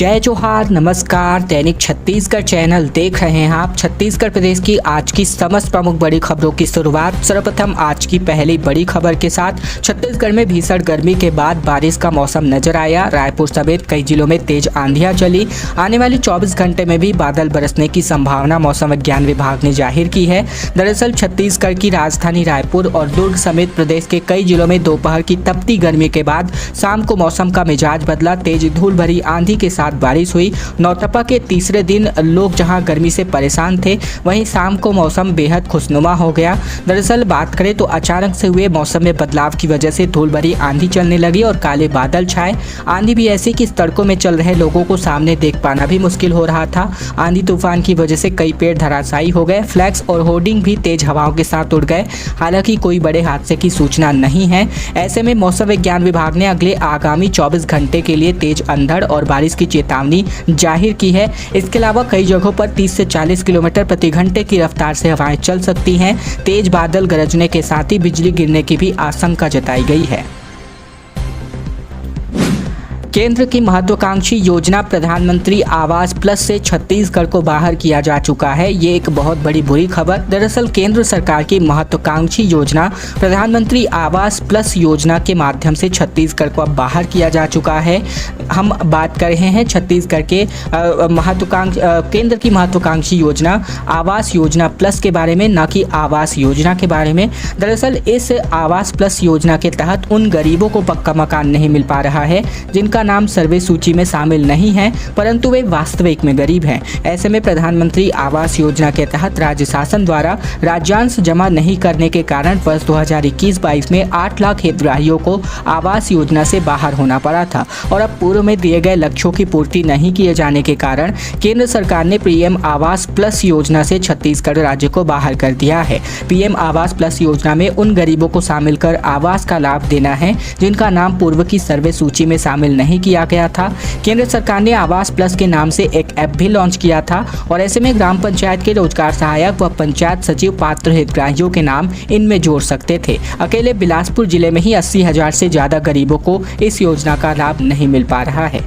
जय जोहार, नमस्कार। दैनिक छत्तीसगढ़ चैनल देख रहे हैं आप। छत्तीसगढ़ प्रदेश की आज की समस्त प्रमुख बड़ी खबरों की शुरुआत सर्वप्रथम आज की पहली बड़ी खबर के साथ। छत्तीसगढ़ में भीषण गर्मी के बाद बारिश का मौसम नजर आया। रायपुर समेत कई जिलों में तेज आंधियां चली। आने वाले 24 घंटे में भी बादल बरसने की संभावना मौसम विज्ञान विभाग ने जाहिर की है। दरअसल छत्तीसगढ़ की राजधानी रायपुर और दुर्ग समेत प्रदेश के कई जिलों में दोपहर की तपती गर्मी के बाद शाम को मौसम का मिजाज बदला। तेज धूल भरी आंधी के साथ बारिश हुई। नौतपा के तीसरे दिन लोग जहां गर्मी से परेशान थे, वहीं शाम को मौसम बेहद खुशनुमा हो गया। दरअसल बात करें तो अचानक से हुए मौसम में बदलाव की वजह से धूल भरी आंधी चलने लगी और काले बादल छाए। आंधी भी ऐसी कि सड़कों में चल रहे लोगों को सामने देख पाना भी मुश्किल हो रहा था। आंधी तूफान की वजह से कई पेड़ धराशायी हो गए। फ्लैक्स और होर्डिंग भी तेज हवाओं के साथ उड़ गए। हालांकि कोई बड़े हादसे की सूचना नहीं है। ऐसे में मौसम विज्ञान विभाग ने अगले आगामी 24 घंटे के लिए तेज अंधड़ और बारिश की चेतावनी जाहिर की है। इसके अलावा कई जगहों पर 30 से 40 किलोमीटर प्रति घंटे की रफ्तार से हवाएं चल सकती हैं। तेज बादल गरजने के साथ ही बिजली गिरने की भी आशंका जताई गई है। केंद्र की महत्वाकांक्षी योजना प्रधानमंत्री आवास प्लस से छत्तीसगढ़ को बाहर किया जा चुका है। ये एक बहुत बड़ी बुरी खबर। दरअसल केंद्र सरकार की महत्वाकांक्षी योजना प्रधानमंत्री आवास प्लस योजना के माध्यम से छत्तीसगढ़ को अब बाहर किया जा चुका है। हम बात कर रहे हैं छत्तीसगढ़ के केंद्र की महत्वाकांक्षी योजना आवास योजना प्लस के बारे में, न कि आवास योजना के बारे में। दरअसल इस आवास प्लस योजना के तहत उन गरीबों को पक्का मकान नहीं मिल पा रहा है जिनका नाम सर्वे सूची में शामिल नहीं है, परंतु वे वास्तविक में गरीब हैं। ऐसे में प्रधानमंत्री आवास योजना के तहत राज्य शासन द्वारा राज्यांश जमा नहीं करने के कारण वर्ष 2021-22 में 8 लाख हितग्राहियों को आवास योजना से बाहर होना पड़ा था और अब पूर्व में दिए गए लक्ष्यों की पूर्ति नहीं किए जाने के कारण केंद्र सरकार ने पीएम आवास प्लस योजना से छत्तीसगढ़ राज्य को बाहर कर दिया है। पीएम आवास प्लस योजना में उन गरीबों को शामिल कर आवास का लाभ देना है जिनका नाम पूर्व की सर्वे सूची में शामिल नहीं किया गया था। केंद्र सरकार ने आवास प्लस के नाम से एक ऐप भी लॉन्च किया था और ऐसे में ग्राम पंचायत के रोजगार सहायक व पंचायत सचिव पात्र हितग्राहियों के नाम इनमें जोड़ सकते थे। अकेले बिलासपुर जिले में ही 80,000 से ज्यादा गरीबों को इस योजना का लाभ नहीं मिल पा रहा है।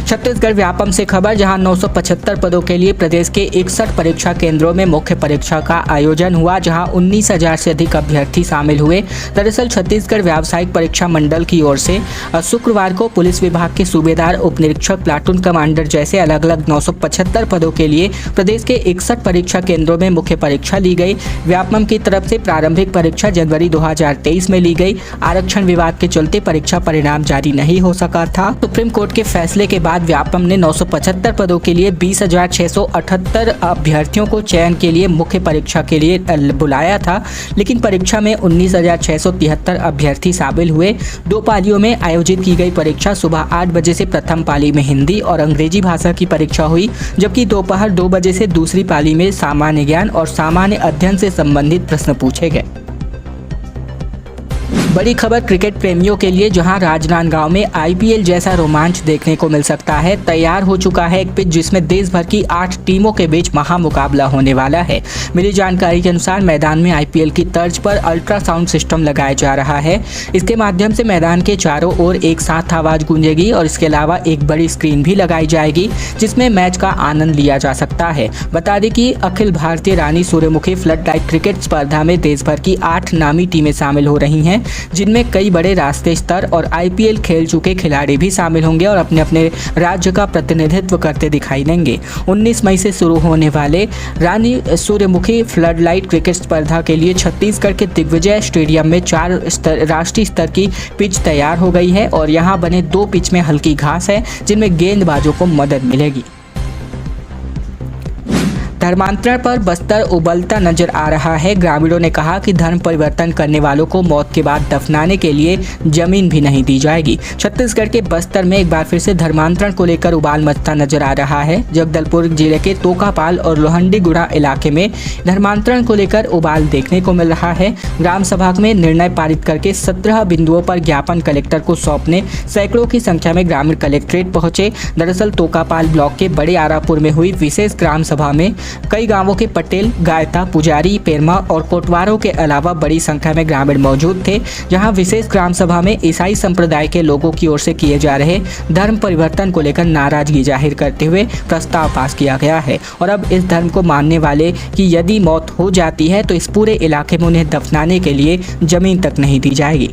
छत्तीसगढ़ व्यापम से खबर, जहां 975 पदों के लिए प्रदेश के 61 परीक्षा केंद्रों में मुख्य परीक्षा का आयोजन हुआ, जहां 19,000 से अधिक अभ्यर्थी शामिल हुए। दरअसल छत्तीसगढ़ व्यावसायिक परीक्षा मंडल की ओर से शुक्रवार को पुलिस विभाग के सूबेदार, उप निरीक्षक, प्लाटून कमांडर जैसे अलग अलग 975 पदों के लिए प्रदेश के 61 परीक्षा केंद्रों में मुख्य परीक्षा ली गई। व्यापम की तरफ से प्रारंभिक परीक्षा जनवरी 2023 में ली गई। आरक्षण विवाद के चलते परीक्षा परिणाम जारी नहीं हो सका था। सुप्रीम कोर्ट के फैसले के बाद व्यापम ने 975 पदों के लिए 20,678 अभ्यर्थियों को चयन के लिए मुख्य परीक्षा के लिए बुलाया था, लेकिन परीक्षा में 19,673 अभ्यर्थी शामिल हुए। 2 पालियों में आयोजित की गई परीक्षा सुबह 8 बजे से प्रथम पाली में हिंदी और अंग्रेजी भाषा की परीक्षा हुई, जबकि दोपहर 2 बजे से दूसरी पाली में सामान्य ज्ञान और सामान्य अध्ययन से संबंधित प्रश्न पूछे गए। बड़ी खबर क्रिकेट प्रेमियों के लिए, जहां राजनांदगांव में आईपीएल जैसा रोमांच देखने को मिल सकता है। तैयार हो चुका है एक पिच जिसमें देश भर की 8 टीमों के बीच महामुकाबला होने वाला है। मिली जानकारी के अनुसार मैदान में आईपीएल की तर्ज पर अल्ट्रासाउंड सिस्टम लगाया जा रहा है। इसके माध्यम से मैदान के चारों ओर एक साथ आवाज गूंजेगी और इसके अलावा एक बड़ी स्क्रीन भी लगाई जाएगी जिसमें मैच का आनंद लिया जा सकता है। बता दें कि अखिल भारतीय रानी सूर्यमुखी फ्लड लाइट क्रिकेट स्पर्धा में देश भर की 8 नामी टीमें शामिल हो रही हैं, जिनमें कई बड़े राष्ट्रीय स्तर और आईपीएल खेल चुके खिलाड़ी भी शामिल होंगे और अपने अपने राज्य का प्रतिनिधित्व करते दिखाई देंगे। 19 मई से शुरू होने वाले रानी सूर्यमुखी फ्लड लाइट क्रिकेट स्पर्धा के लिए छत्तीसगढ़ के दिग्विजय स्टेडियम में 4 राष्ट्रीय स्तर की पिच तैयार हो गई है और यहां बने 2 पिच में हल्की घास है जिनमें गेंदबाजों को मदद मिलेगी। धर्मांतरण पर बस्तर उबलता नजर आ रहा है। ग्रामीणों ने कहा कि धर्म परिवर्तन करने वालों को मौत के बाद दफनाने के लिए जमीन भी नहीं दी जाएगी। छत्तीसगढ़ के बस्तर में एक बार फिर से धर्मांतरण को लेकर उबाल मचता नजर आ रहा है। जगदलपुर जिले के तोकापाल और लोहंडीगुड़ा इलाके में धर्मांतरण को लेकर उबाल देखने को मिल रहा है। ग्राम सभा में निर्णय पारित करके 17 बिंदुओं पर ज्ञापन कलेक्टर को सौंपने सैकड़ों की संख्या में ग्रामीण कलेक्ट्रेट पहुंचे। दरअसल तोकापाल ब्लॉक के बड़े आरापुर में हुई विशेष ग्राम सभा में कई गांवों के पटेल, गायता, पुजारी, पेरमा और कोटवारों के अलावा बड़ी संख्या में ग्रामीण मौजूद थे, जहां विशेष ग्राम सभा में ईसाई संप्रदाय के लोगों की ओर से किए जा रहे धर्म परिवर्तन को लेकर नाराजगी जाहिर करते हुए प्रस्ताव पास किया गया है। और अब इस धर्म को मानने वाले की यदि मौत हो जाती है तो इस पूरे इलाके में उन्हें दफनाने के लिए जमीन तक नहीं दी जाएगी।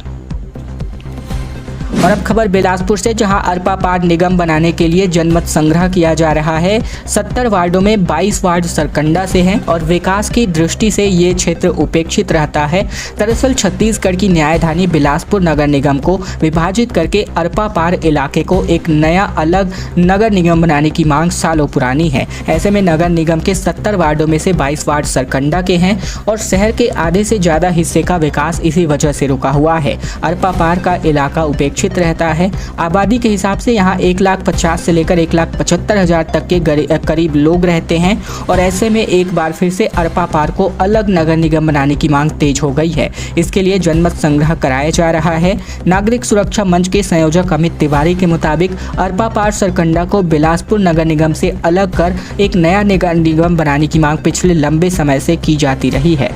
और अब खबर बिलासपुर से, जहां अरपा पार निगम बनाने के लिए जनमत संग्रह किया जा रहा है। 70 वार्डों में 22 वार्ड सरकंडा से हैं और विकास की दृष्टि से ये क्षेत्र उपेक्षित रहता है। दरअसल छत्तीसगढ़ की न्यायधानी बिलासपुर नगर निगम को विभाजित करके अरपा पार इलाके को एक नया अलग नगर निगम बनाने की मांग सालों पुरानी है। ऐसे में नगर निगम के 70 वार्डों में से 22 वार्ड सरकंडा के हैं और शहर के आधे से ज़्यादा हिस्से का विकास इसी वजह से रुका हुआ है। अरपा पार का इलाका उपेक्षित रहता है। आबादी के हिसाब से यहाँ 1,50,000 से लेकर 1,75,000 तक के करीब लोग रहते हैं और ऐसे में एक बार फिर से अरपा पार को अलग नगर निगम बनाने की मांग तेज हो गई है। इसके लिए जनमत संग्रह कराया जा रहा है। नागरिक सुरक्षा मंच के संयोजक अमित तिवारी के मुताबिक अरपा पार सरकंडा को बिलासपुर नगर निगम से अलग कर एक नया नगर निगम बनाने की मांग पिछले लंबे समय से की जाती रही है।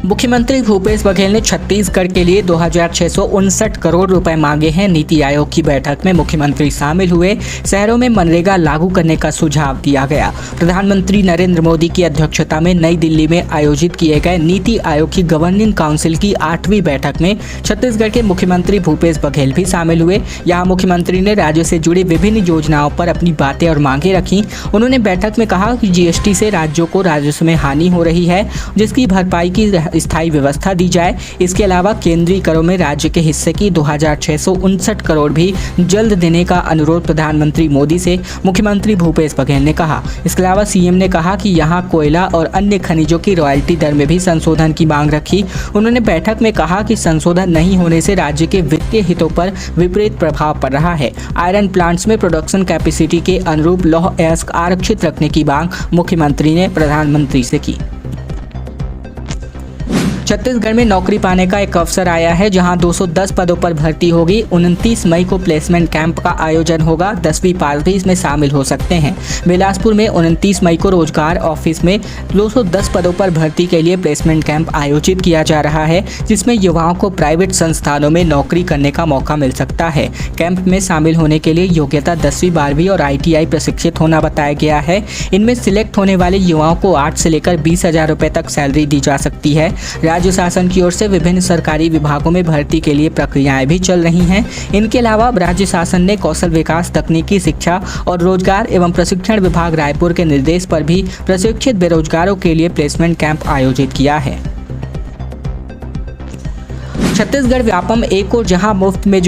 मुख्यमंत्री भूपेश बघेल ने छत्तीसगढ़ के लिए 2,659 करोड़ रुपए मांगे हैं। नीति आयोग की बैठक में मुख्यमंत्री शामिल हुए। शहरों में मनरेगा लागू करने का सुझाव दिया गया। प्रधानमंत्री नरेंद्र मोदी की अध्यक्षता में नई दिल्ली में आयोजित किए गए नीति आयोग की गवर्निंग काउंसिल की 8वीं बैठक में छत्तीसगढ़ के मुख्यमंत्री भूपेश बघेल भी शामिल हुए। यहाँ मुख्यमंत्री ने राज्य से जुड़ी विभिन्न योजनाओं पर अपनी बातें और मांगे रखी। उन्होंने बैठक में कहा कि जीएसटी से राज्यों को राजस्व में हानि हो रही है, जिसकी भरपाई की स्थायी व्यवस्था दी जाए। इसके अलावा केंद्रीय करों में राज्य के हिस्से की 2,659 करोड़ भी जल्द देने का अनुरोध प्रधानमंत्री मोदी से मुख्यमंत्री भूपेश बघेल ने कहा। इसके अलावा सीएम ने कहा कि यहां कोयला और अन्य खनिजों की रॉयल्टी दर में भी संशोधन की मांग रखी। उन्होंने बैठक में कहा कि संशोधन नहीं होने से राज्य के वित्तीय हितों पर विपरीत प्रभाव पड़ रहा है। आयरन प्लांट्स में प्रोडक्शन कैपेसिटी के अनुरूप लौह अयस्क आरक्षित रखने की मांग मुख्यमंत्री ने प्रधानमंत्री से की। छत्तीसगढ़ में नौकरी पाने का एक अवसर आया है, जहां 210 पदों पर भर्ती होगी। 29 मई को प्लेसमेंट कैंप का आयोजन होगा। 10वीं पास भी इसमें शामिल हो सकते हैं। बिलासपुर में 29 मई को रोजगार ऑफिस में 210 पदों पर भर्ती के लिए प्लेसमेंट कैंप आयोजित किया जा रहा है, जिसमें युवाओं को प्राइवेट संस्थानों में नौकरी करने का मौका मिल सकता है। कैंप में शामिल होने के लिए योग्यता 10वीं 12वीं और ITI प्रशिक्षित होना बताया गया है। इनमें सिलेक्ट होने वाले युवाओं को 8 से लेकर 20,000 रुपये तक सैलरी दी जा सकती है। राज्य शासन की ओर से विभिन्न सरकारी विभागों में भर्ती के लिए प्रक्रियाएं भी चल रही हैं। इनके अलावा राज्य शासन ने कौशल विकास, तकनीकी शिक्षा और रोजगार एवं प्रशिक्षण विभाग रायपुर के निर्देश पर भी प्रशिक्षित बेरोजगारों के लिए प्लेसमेंट कैंप आयोजित किया है। छत्तीसगढ़ व्यापम एक और जहां मुफ्त में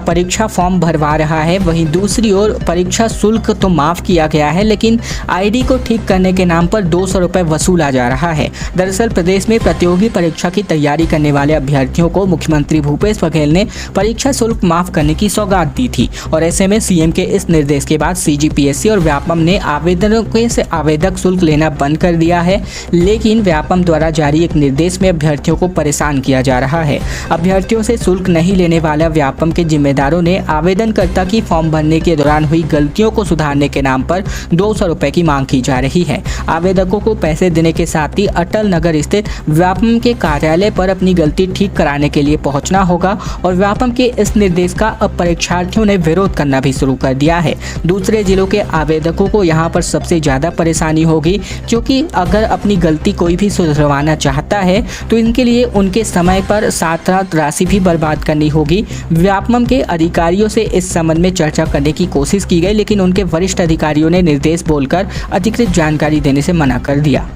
परीक्षा फॉर्म भरवा रहा है, वहीं दूसरी ओर परीक्षा शुल्क तो माफ़ किया गया है, लेकिन आईडी को ठीक करने के नाम पर 200 रुपये वसूला जा रहा है। दरअसल प्रदेश में प्रतियोगी परीक्षा की तैयारी करने वाले अभ्यर्थियों को मुख्यमंत्री भूपेश बघेल ने परीक्षा शुल्क माफ़ करने की सौगात दी थी और ऐसे में सीएम के इस निर्देश के बाद CGPSC और व्यापम ने आवेदकों से आवेदक शुल्क लेना बंद कर दिया है। लेकिन व्यापम द्वारा जारी एक निर्देश में अभ्यर्थियों को परेशान किया जा रहा है। अभ्यर्थियों से शुल्क नहीं लेने वाला व्यापम के जिम्मेदारों ने आवेदनकर्ता की फॉर्म भरने के दौरान हुई गलतियों को सुधारने के नाम पर 200 रुपये की मांग की जा रही है। आवेदकों को पैसे देने के साथ ही अटल नगर स्थित व्यापम के कार्यालय पर अपनी गलती ठीक कराने के लिए पहुंचना होगा और व्यापम के इस निर्देश का अब परीक्षार्थियों ने विरोध करना भी शुरू कर दिया है। दूसरे जिलों के आवेदकों को यहाँ पर सबसे ज़्यादा परेशानी होगी, क्योंकि अगर अपनी गलती कोई भी सुधरवाना चाहता है तो इनके लिए उनके समय पर साथ राशि भी बर्बाद करनी होगी। व्यापम के अधिकारियों से इस संबंध में चर्चा करने की कोशिश की गई, लेकिन उनके वरिष्ठ अधिकारियों ने निर्देश बोलकर अधिकृत जानकारी देने से मना कर दिया।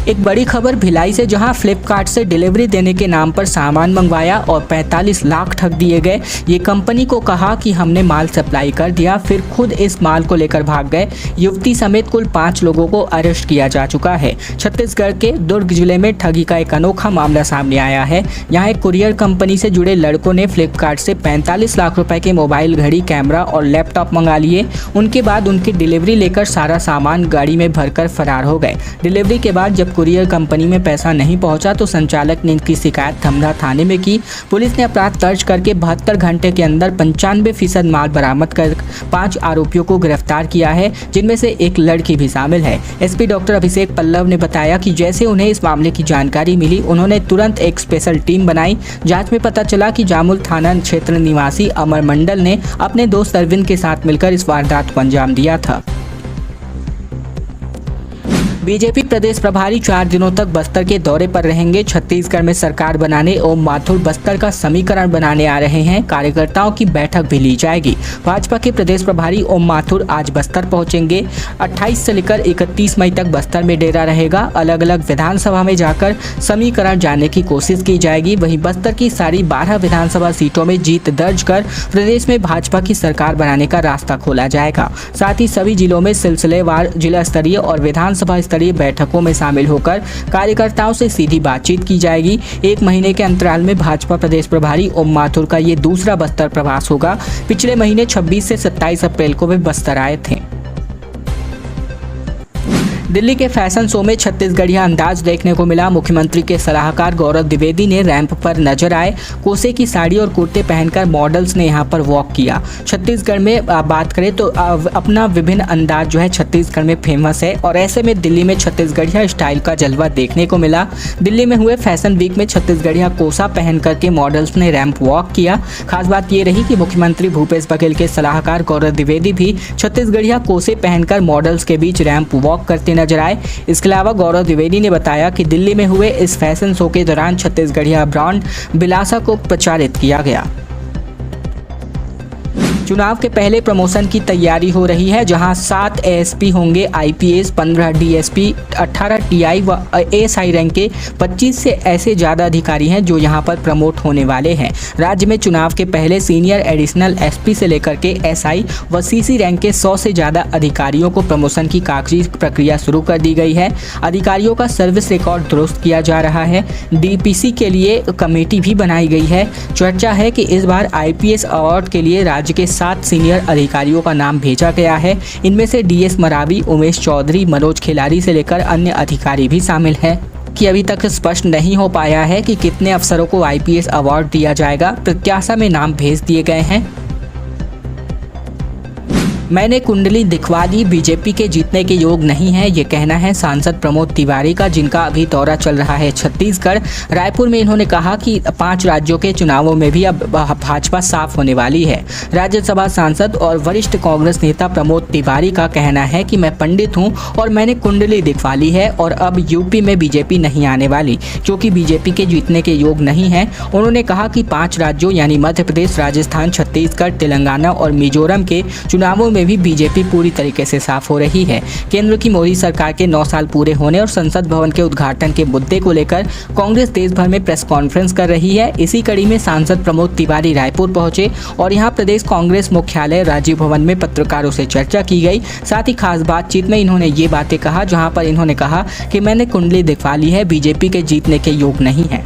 एक बड़ी खबर भिलाई से, जहां फ्लिपकार्ट से डिलीवरी देने के नाम पर सामान मंगवाया और 45 लाख ठग दिए गए। ये कंपनी को कहा कि हमने माल सप्लाई कर दिया, फिर खुद इस माल को लेकर भाग गए। युवती समेत कुल 5 लोगों को अरेस्ट किया जा चुका है। छत्तीसगढ़ के दुर्ग जिले में ठगी का एक अनोखा मामला सामने आया है। यहाँ एक कुरियर कंपनी से जुड़े लड़कों ने फ्लिपकार्ट से 45 लाख रुपए के मोबाइल, घड़ी, कैमरा और लैपटॉप मंगा लिए। उनके बाद उनकी डिलीवरी लेकर सारा सामान गाड़ी में भरकर फरार हो गए। डिलीवरी के बाद जब कुरियर कंपनी में पैसा नहीं पहुंचा तो संचालक ने इनकी शिकायत धमरा थाने में की। पुलिस ने अपराध दर्ज करके 72 घंटे के अंदर 95% माल बरामद कर 5 आरोपियों को गिरफ्तार किया है, जिनमें से एक लड़की भी शामिल है। एसपी डॉक्टर अभिषेक पल्लव ने बताया कि जैसे उन्हें इस मामले की जानकारी मिली, उन्होंने तुरंत एक स्पेशल टीम बनाई। जांच में पता चला कि जामुल थाना क्षेत्र निवासी अमर मंडल ने अपने दोस्त अरविंद के साथ मिलकर इस वारदात को अंजाम दिया था। बीजेपी प्रदेश प्रभारी 4 दिनों तक बस्तर के दौरे पर रहेंगे। छत्तीसगढ़ में सरकार बनाने ओम माथुर बस्तर का समीकरण बनाने आ रहे हैं। कार्यकर्ताओं की बैठक भी ली जाएगी। भाजपा के प्रदेश प्रभारी ओम माथुर आज बस्तर पहुंचेंगे। 28 से लेकर 31 मई तक बस्तर में डेरा रहेगा। अलग अलग विधानसभा में जाकर समीकरण जानने की कोशिश की जाएगी। वहीं बस्तर की सारी 12 विधानसभा सीटों में जीत दर्ज कर प्रदेश में भाजपा की सरकार बनाने का रास्ता खोला जाएगा। साथ ही सभी जिलों में सिलसिलेवार जिला स्तरीय और विधानसभा बैठकों में शामिल होकर कार्यकर्ताओं से सीधी बातचीत की जाएगी। 1 महीने के अंतराल में भाजपा प्रदेश प्रभारी ओम माथुर का ये दूसरा बस्तर प्रवास होगा। पिछले महीने 26 से 27 अप्रैल को वे बस्तर आए थे। दिल्ली के फैशन शो में छत्तीसगढ़िया अंदाज देखने को मिला। मुख्यमंत्री के सलाहकार गौरव द्विवेदी ने रैंप पर नजर आए। कोसे की साड़ी और कुर्ते पहनकर मॉडल्स ने यहां पर वॉक किया। छत्तीसगढ़ में बात करें तो अपना विभिन्न अंदाज जो है छत्तीसगढ़ में फेमस है और ऐसे में दिल्ली में छत्तीसगढ़िया स्टाइल का जलवा देखने को मिला। दिल्ली में हुए फैशन वीक में छत्तीसगढ़िया कोसा पहन करके मॉडल्स ने रैंप वॉक किया। खास बात ये रही कि मुख्यमंत्री भूपेश बघेल के सलाहकार गौरव द्विवेदी भी छत्तीसगढ़िया कोसे पहनकर मॉडल्स के बीच रैंप वॉक करते नजर आए। इसके अलावा गौरव द्विवेदी ने बताया कि दिल्ली में हुए इस फैशन शो के दौरान छत्तीसगढ़िया ब्रांड बिलासा को प्रचारित किया गया। चुनाव के पहले प्रमोशन की तैयारी हो रही है, जहां 7 एएसपी होंगे आईपीएस, 15 डीएसपी, 18 टीआई व एएसआई रैंक के 25 से ऐसे ज़्यादा अधिकारी हैं जो यहां पर प्रमोट होने वाले हैं। राज्य में चुनाव के पहले सीनियर एडिशनल एसपी से लेकर के एसआई व सीसी रैंक के 100 से ज़्यादा अधिकारियों को प्रमोशन की कागजी प्रक्रिया शुरू कर दी गई है। अधिकारियों का सर्विस रिकॉर्ड दुरुस्त किया जा रहा है। डीपीसी के लिए कमेटी भी बनाई गई है। चर्चा है कि इस बार आईपीएस अवार्ड के लिए राज्य के 7 सीनियर अधिकारियों का नाम भेजा गया है। इनमें से डीएस मरावी, उमेश चौधरी, मनोज खिलारी से लेकर अन्य अधिकारी भी शामिल हैं। कि अभी तक स्पष्ट नहीं हो पाया है कि कितने अफसरों को आईपीएस अवार्ड दिया जाएगा। प्रत्याशा में नाम भेज दिए गए हैं। मैंने कुंडली दिखवा दी, बीजेपी के जीतने के योग नहीं है, ये कहना है सांसद प्रमोद तिवारी का, जिनका अभी दौरा चल रहा है छत्तीसगढ़। रायपुर में इन्होंने कहा कि 5 राज्यों के चुनावों में भी अब भाजपा साफ होने वाली है। राज्यसभा सांसद और वरिष्ठ कांग्रेस नेता प्रमोद तिवारी का कहना है कि मैं पंडित हूं और मैंने कुंडली दिखवा ली है और अब यूपी में बीजेपी नहीं आने वाली, क्योंकि बीजेपी के जीतने के योग नहीं है। उन्होंने कहा कि 5 राज्यों यानी मध्य प्रदेश, राजस्थान, छत्तीसगढ़, तेलंगाना और मिजोरम के चुनावों में भी बीजेपी पूरी तरीके से साफ हो रही है। केंद्र की मोदी सरकार के 9 साल पूरे होने और संसद भवन के उद्घाटन के मुद्दे को लेकर कांग्रेस देश भर में प्रेस कॉन्फ्रेंस कर रही है। इसी कड़ी में सांसद प्रमोद तिवारी रायपुर पहुंचे और यहां प्रदेश कांग्रेस मुख्यालय राजीव भवन में पत्रकारों से चर्चा की गई। साथ ही खास बातचीत में इन्होंने ये बातें कहा, जहां पर इन्होंने कहा कि मैंने कुंडली दिखवा ली है, बीजेपी के जीतने के योग नहीं है।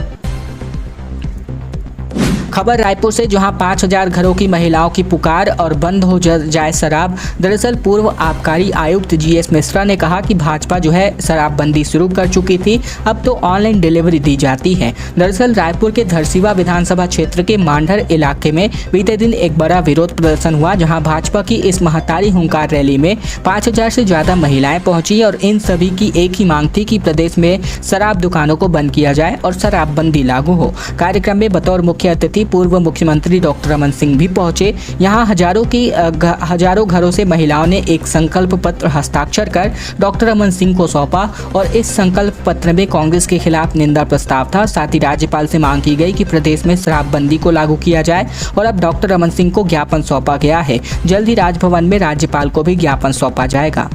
खबर रायपुर से, जहां 5000 घरों की महिलाओं की पुकार और बंद हो जाए शराब। दरअसल पूर्व आबकारी आयुक्त जीएस मिश्रा ने कहा कि भाजपा जो है शराबबंदी शुरू कर चुकी थी, अब तो ऑनलाइन डिलीवरी दी जाती है। दरअसल रायपुर के धरसीवा विधानसभा क्षेत्र के मांढर इलाके में बीते दिन एक बड़ा विरोध प्रदर्शन हुआ, जहां भाजपा की इस महतारी हुंकार रैली में 5000 से ज्यादा महिलाएं पहुंची और इन सभी की एक ही मांग थी कि प्रदेश में शराब दुकानों को बंद किया जाए और शराबबंदी लागू हो। कार्यक्रम में बतौर मुख्य अतिथि पूर्व मुख्यमंत्री डॉक्टर रमन सिंह भी पहुंचे। यहां हजारों घरों से महिलाओं ने एक संकल्प पत्र हस्ताक्षर कर डॉक्टर रमन सिंह को सौंपा और इस संकल्प पत्र में कांग्रेस के खिलाफ निंदा प्रस्ताव था। साथ ही राज्यपाल से मांग की गई कि प्रदेश में शराबबंदी को लागू किया जाए और अब डॉक्टर रमन सिंह को ज्ञापन सौंपा गया है। जल्द ही राजभवन में राज्यपाल को भी ज्ञापन सौंपा जाएगा।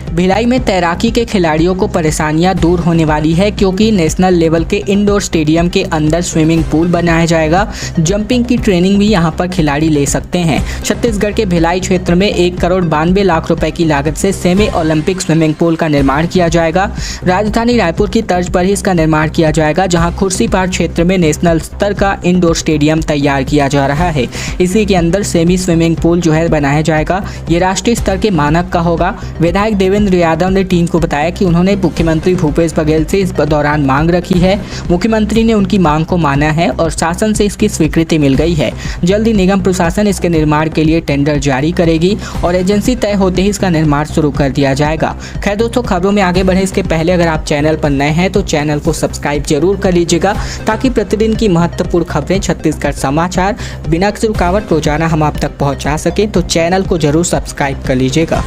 भिलाई में तैराकी के खिलाड़ियों को परेशानियां दूर होने वाली है, क्योंकि नेशनल लेवल के इंडोर स्टेडियम के अंदर स्विमिंग पूल बनाया जाएगा। जंपिंग की ट्रेनिंग भी यहां पर खिलाड़ी ले सकते हैं। छत्तीसगढ़ के भिलाई क्षेत्र में 1,92,00,000 रुपए की लागत से सेमी ओलंपिक स्विमिंग पूल का निर्माण किया जाएगा। राजधानी रायपुर की तर्ज पर ही इसका निर्माण किया जाएगा, जहाँ खुर्सीपार क्षेत्र में नेशनल स्तर का इंडोर स्टेडियम तैयार किया जा रहा है। इसी के अंदर सेमी स्विमिंग पूल जो है बनाया जाएगा। ये राष्ट्रीय स्तर के मानक का होगा। विधायक देवेंद्र भूपेंद्र यादव ने टीम को बताया कि उन्होंने मुख्यमंत्री भूपेश बघेल से इस दौरान मांग रखी है। मुख्यमंत्री ने उनकी मांग को माना है और शासन से इसकी स्वीकृति मिल गई है। जल्द ही निगम प्रशासन इसके निर्माण के लिए टेंडर जारी करेगी और एजेंसी तय होते ही इसका निर्माण शुरू कर दिया जाएगा। खैर दोस्तों, खबरों में आगे बढ़े इसके पहले अगर आप चैनल पर नए हैं तो चैनल को सब्सक्राइब जरूर कर लीजिएगा, ताकि प्रतिदिन की महत्वपूर्ण खबरें छत्तीसगढ़ समाचार बिना किसी रुकावट रोजाना हम आप तक पहुंचा सकें। तो चैनल को जरूर सब्सक्राइब कर लीजिएगा।